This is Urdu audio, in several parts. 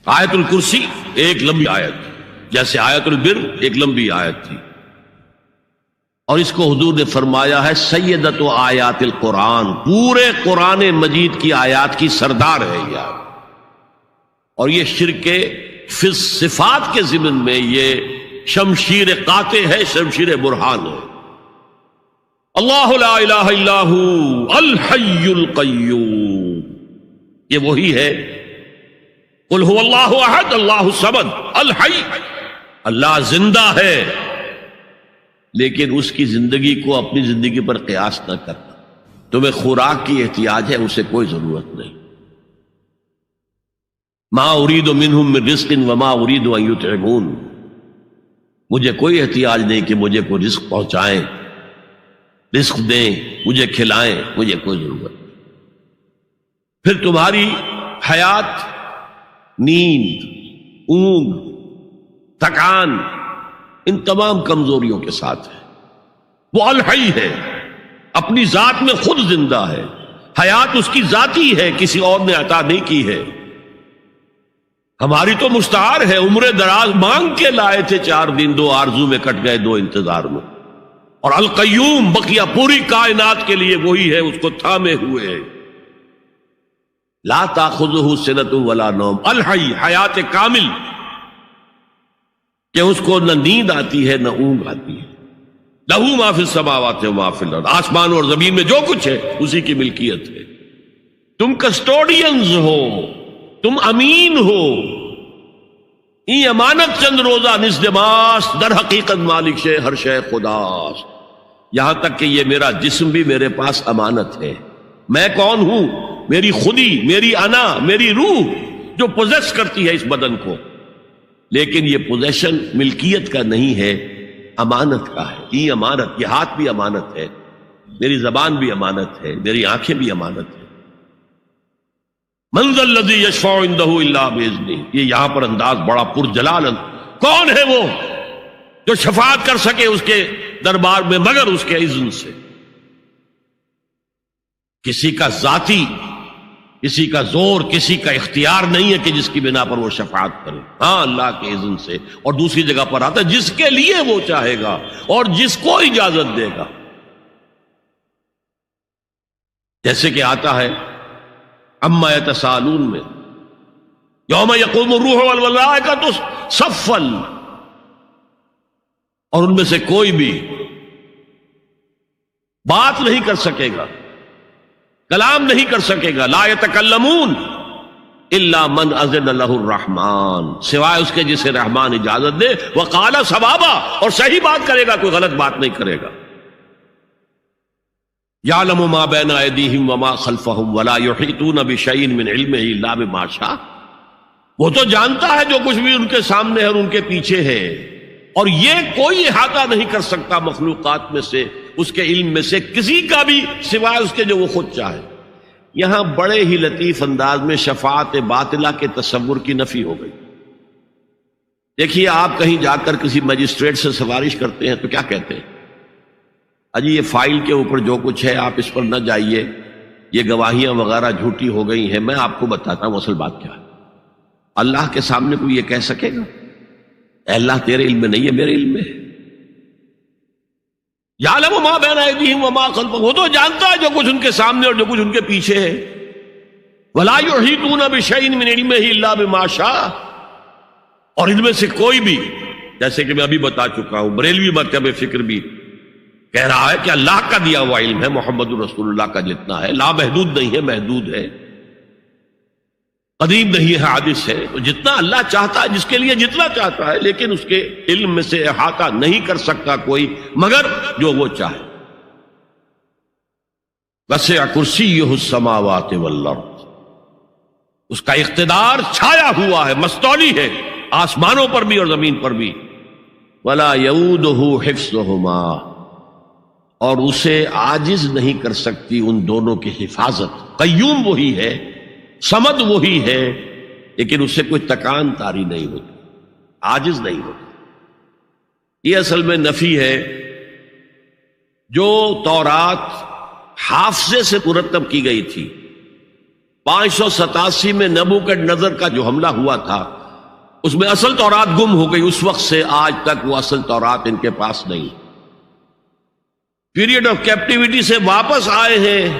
آیت الکرسی ایک لمبی آیت، جیسے آیت البر ایک لمبی آیت تھی، اور اس کو حضور نے فرمایا ہے سیدۃ آیات القرآن، پورے قرآن مجید کی آیات کی سردار ہے یہ آیت۔ اور یہ شرک فی صفات کے ضمن میں یہ شمشیر قاطع ہے، شمشیر برہان ہے۔ اللہ لا الہ الا ھو الحی القیوم، یہ وہی ہے قل ھو اللہ احد اللہ الصمد الحی، اللہ زندہ ہے، لیکن اس کی زندگی کو اپنی زندگی پر قیاس نہ کرنا۔ تمہیں خوراک کی احتیاج ہے، اسے کوئی ضرورت نہیں۔ ما اريد منهم من رزق وما اريد ان يطعمون، مجھے کوئی احتیاج نہیں کہ مجھے کوئی رزق پہنچائیں، رزق دیں، مجھے کھلائیں، مجھے کوئی ضرورت نہیں۔ پھر تمہاری حیات نیند، اونگ، تھکان، ان تمام کمزوریوں کے ساتھ ہے۔ وہ الحی ہے، اپنی ذات میں خود زندہ ہے، حیات اس کی ذاتی ہے، کسی اور نے عطا نہیں کی ہے۔ ہماری تو مستعار ہے، عمر دراز مانگ کے لائے تھے، 4 دن 2 آرزو میں کٹ گئے، 2 انتظار میں۔ اور القیوم بقیہ پوری کائنات کے لیے وہی ہے، اس کو تھامے ہوئے ہے۔ لا تاخذہ سنۃ ولا نوم، الحی، حیات کامل، کہ اس کو نہ نیند آتی ہے نہ اونگ آتی ہے۔ لہ ما فی السماوات و ما فی الارض، آسمان اور زمین میں جو کچھ ہے اسی کی ملکیت ہے۔ تم کسٹوڈینز ہو، تم امین ہو، ای امانت چند روزہ نزدماس، در حقیقت مالک شے ہر شے خداست۔ یہاں تک کہ یہ میرا جسم بھی میرے پاس امانت ہے۔ میں کون ہوں؟ میری خودی، میری انا، میری روح جو پوزیس کرتی ہے اس بدن کو، لیکن یہ پوزیشن ملکیت کا نہیں ہے، امانت کا ہے۔ ای امانت، یہ ہاتھ بھی امانت ہے، میری زبان بھی امانت ہے، میری آنکھیں بھی امانت ہے۔ من ذا الذی یشفع عندہ الا باذنہ، یہ یہاں پر انداز بڑا پرجلال۔ کون ہے وہ جو شفاعت کر سکے اس کے دربار میں مگر اس کے اذن سے؟ کسی کا ذاتی، کسی کا زور، کسی کا اختیار نہیں ہے کہ جس کی بنا پر وہ شفاعت کرے، ہاں اللہ کے اذن سے۔ اور دوسری جگہ پر آتا ہے جس کے لیے وہ چاہے گا اور جس کو اجازت دے گا، جیسے کہ آتا ہے اما یتساءلون میں، یوم یقوم الروح والملائکۃ صفا، اور ان میں سے کوئی بھی بات نہیں کر سکے گا، کلام نہیں کر سکے گا، لا یتکلمون الا من اذن لہ الرحمن، سوائے اس کے جسے رحمان اجازت دے، وقال صوابا، اور صحیح بات کرے گا، کوئی غلط بات نہیں کرے گا۔ یعلم ما بین ایدیہم وما خلفہم ولا یحیطون بشیء من علمہ الا بما شاء، وہ تو جانتا ہے جو کچھ بھی ان کے سامنے ہے اور ان کے پیچھے ہے، اور یہ کوئی احاطہ نہیں کر سکتا مخلوقات میں سے، اس کے علم میں سے کسی کا بھی، سوائے اس کے جو وہ خود چاہے۔ یہاں بڑے ہی لطیف انداز میں شفاعت باطلہ کے تصور کی نفی ہو گئی۔ دیکھیے، آپ کہیں جا کر کسی مجسٹریٹ سے سفارش کرتے ہیں تو کیا کہتے ہیں؟ اجی یہ فائل کے اوپر جو کچھ ہے آپ اس پر نہ جائیے، یہ گواہیاں وغیرہ جھوٹی ہو گئی ہیں، میں آپ کو بتاتا ہوں اصل بات کیا ہے۔ اللہ کے سامنے کوئی یہ کہہ سکے گا اے اللہ تیرے علم میں نہیں ہے، میرے علم میں ہے؟ یعلم ما بین ایدیہم وما خلفہم، وہ تو جانتا ہے جو کچھ ان کے سامنے اور جو کچھ ان کے پیچھے ہے۔ ولا یحیطون بشیء من علمہ الا بما شاء، اور ان میں سے کوئی بھی، جیسے کہ میں ابھی بتا چکا ہوں، بریلوی مکتب فکر بھی کہہ رہا ہے کہ اللہ کا دیا ہوا علم ہے، محمد رسول اللہ کا جتنا ہے، لا محدود نہیں ہے، محدود ہے، قدیم نہیں ہے، حادث ہے۔ تو جتنا اللہ چاہتا ہے، جس کے لیے جتنا چاہتا ہے، لیکن اس کے علم میں سے احاطہ نہیں کر سکتا کوئی مگر جو وہ چاہے۔ وسع کرسیہ السماوات والارض، اس کا اقتدار چھایا ہوا ہے، مستولی ہے، آسمانوں پر بھی اور زمین پر بھی۔ ولا یؤودہ حفظہما، اور اسے عاجز نہیں کر سکتی ان دونوں کی حفاظت۔ قیوم وہی ہے، صمد وہی ہے، لیکن اس سے کوئی تکان تاری نہیں ہوتی، عاجز نہیں ہوتی۔ یہ اصل میں نفی ہے جو تورات حافظے سے مرتب کی گئی تھی، 587 میں نبوکڈنضر کا جو حملہ ہوا تھا اس میں اصل تورات گم ہو گئی. اس وقت سے آج تک وہ اصل تورات ان کے پاس نہیں. پیریڈ آف کیپٹیوٹی سے واپس آئے ہیں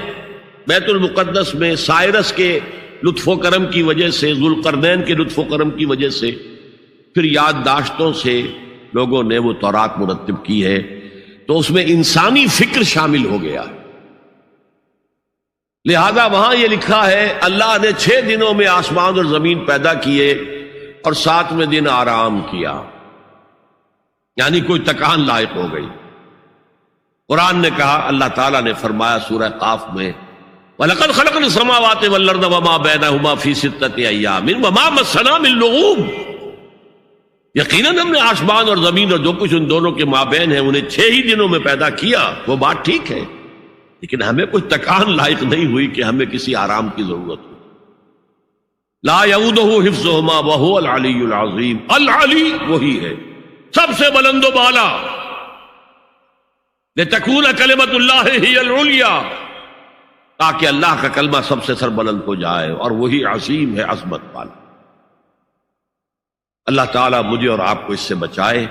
بیت المقدس میں سائرس کے لطف و کرم کی وجہ سے، ذوالقرنین کے لطف و کرم کی وجہ سے. پھر یادداشتوں سے لوگوں نے وہ تورات مرتب کی ہے، تو اس میں انسانی فکر شامل ہو گیا. لہذا وہاں یہ لکھا ہے اللہ نے 6 دنوں میں آسمان اور زمین پیدا کیے اور 7ویں دن آرام کیا، یعنی کوئی تکان لائق ہو گئی. قرآن نے کہا، اللہ تعالیٰ نے فرمایا سورہ قاف میں، وَلَقَدْ خَلَقْنَا السَّمَاوَاتِ وَالْأَرْضَ وَمَا بَيْنَهُمَا فِي 6 أَيَّامٍ وَمَا مَسَّنَا مِن لُغُوبٍ. یقیناً ہم نے آسمان اور زمین اور جو کچھ ان دونوں کے مابین ہے انہیں 6 ہی دنوں میں پیدا کیا. وہ بات ٹھیک ہے، لیکن ہمیں کوئی تکان لائق نہیں ہوئی کہ ہمیں کسی آرام کی ضرورت ہو. لا یعودہ حفظہما وہو العلی العظیم. العلی وہی ہے سب سے بلند و بالا. لتکون کلمۃ اللہ ہی العلیٰ، تاکہ اللہ کا کلمہ سب سے سربلند ہو جائے، اور وہی عظیم ہے، عظمت والا. اللہ تعالیٰ مجھے اور آپ کو اس سے بچائے،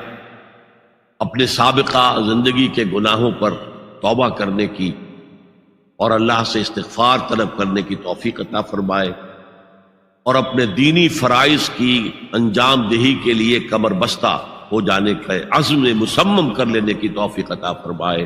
اپنے سابقہ زندگی کے گناہوں پر توبہ کرنے کی اور اللہ سے استغفار طلب کرنے کی توفیق عطا فرمائے، اور اپنے دینی فرائض کی انجام دہی کے لیے کمر بستہ ہو جانے کا عزم مصمم کر لینے کی توفیق عطا فرمائے.